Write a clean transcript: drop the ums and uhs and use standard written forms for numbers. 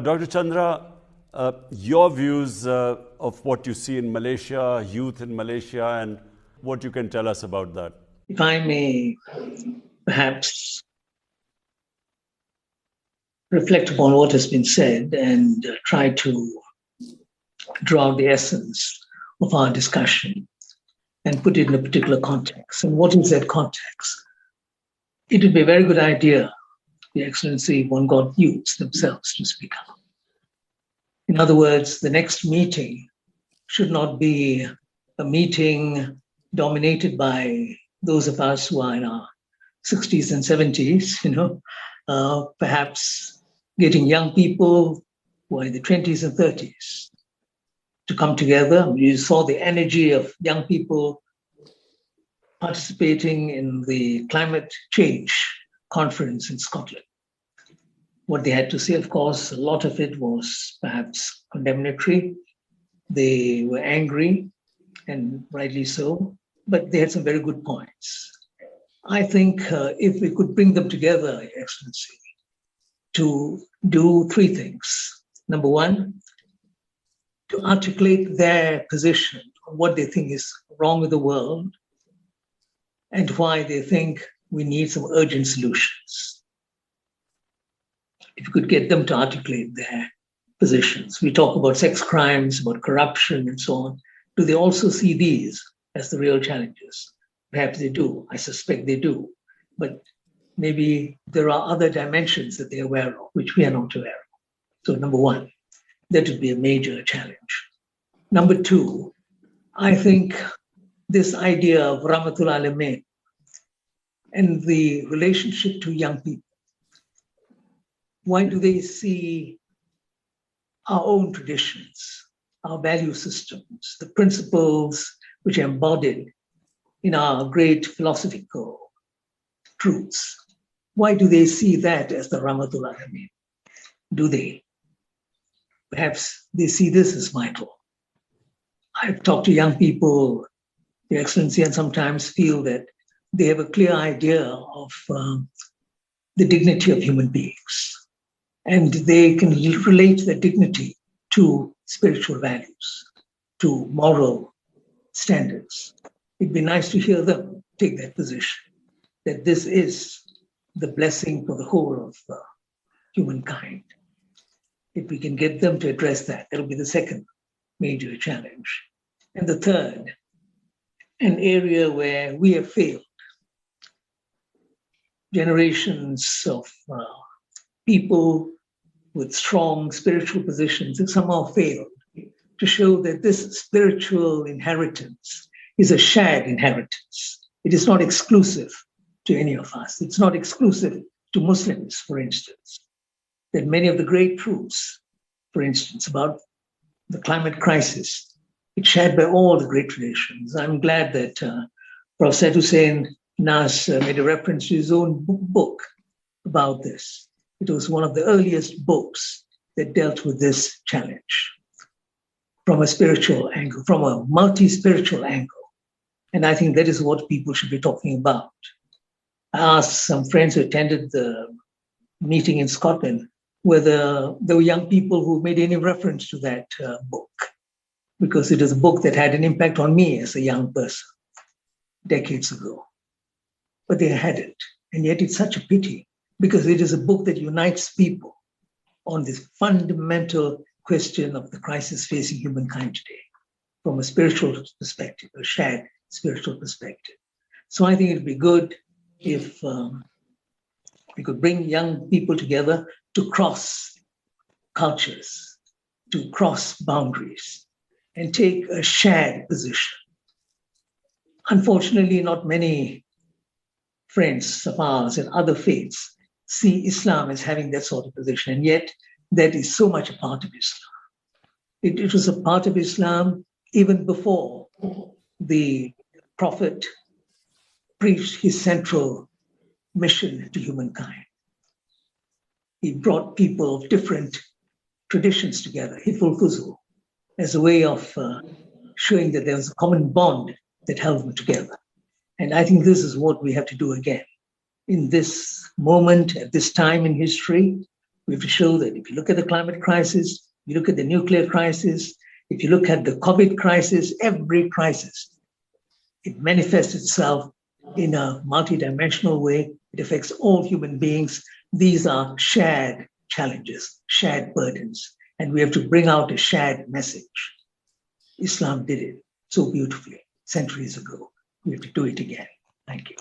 Dr. Chandra, your views of what you see in Malaysia, youth in Malaysia, and what you can tell us about that. If I may perhaps reflect upon what has been said and try to draw out the essence of our discussion and put it in a particular context. And what is that context? It would be a very good idea, Your Excellency, if one got youths themselves to speak up. In other words, the next meeting should not be a meeting dominated by those of us who are in our 60s and 70s, perhaps getting young people who are in the 20s and 30s to come together. You saw the energy of young people participating in the climate change conference in Scotland. What they had to say, of course, a lot of it was perhaps condemnatory. They were angry, and rightly so, but they had some very good points. I think if we could bring them together, Your Excellency, to do three things. Number one, to articulate their position on what they think is wrong with the world and why they think we need some urgent solutions. If you could get them to articulate their positions. We talk about sex crimes, about corruption, and so on. Do they also see these as the real challenges? Perhaps they do. I suspect they do. But maybe there are other dimensions that they're aware of, which we are not aware of. So number one, that would be a major challenge. Number two, I think this idea of Rahmatul Alamin and the relationship to young people. Why do they see our own traditions, our value systems, the principles which are embodied in our great philosophical truths? Why do they see that as the Rahmatul Alamin? Do they? Perhaps they see this as vital. I've talked to young people, Your Excellency, and sometimes feel that they have a clear idea of the dignity of human beings. And they can relate their dignity to spiritual values, to moral standards. It'd be nice to hear them take that position, that this is the blessing for the whole of humankind. If we can get them to address that, that'll be the second major challenge. And the third, an area where we have failed. Generations of people with strong spiritual positions have somehow failed to show that this spiritual inheritance is a shared inheritance. It is not exclusive to any of us. It's not exclusive to Muslims, for instance. That many of the great truths, for instance, about the climate crisis, it's shared by all the great traditions. I'm glad that Prophet Hussein Nas made a reference to his own book about this. It was one of the earliest books that dealt with this challenge from a spiritual angle, from a multi-spiritual angle. And I think that is what people should be talking about. I asked some friends who attended the meeting in Scotland whether there were young people who made any reference to that book, because it is a book that had an impact on me as a young person decades ago. But they hadn't. And yet it's such a pity, because it is a book that unites people on this fundamental question of the crisis facing humankind today from a spiritual perspective, a shared spiritual perspective. So I think it'd be good if we could bring young people together to cross cultures, to cross boundaries, and take a shared position. Unfortunately, not many friends of ours and other faiths see Islam as having that sort of position, and yet that is so much a part of Islam. It was a part of Islam even before the Prophet preached his central mission to humankind. He brought people of different traditions together, Hiful Fuzul, as a way of showing that there was a common bond that held them together. And I think this is what we have to do again. In this moment, at this time in history, We have to show that if you look at the climate crisis, you look at the nuclear crisis, if you look at the COVID crisis, every crisis, it manifests itself in a multidimensional way. It affects all human beings. These are shared challenges, shared burdens, and we have to bring out a shared message. Islam did it so beautifully centuries ago. We have to do it again. Thank you.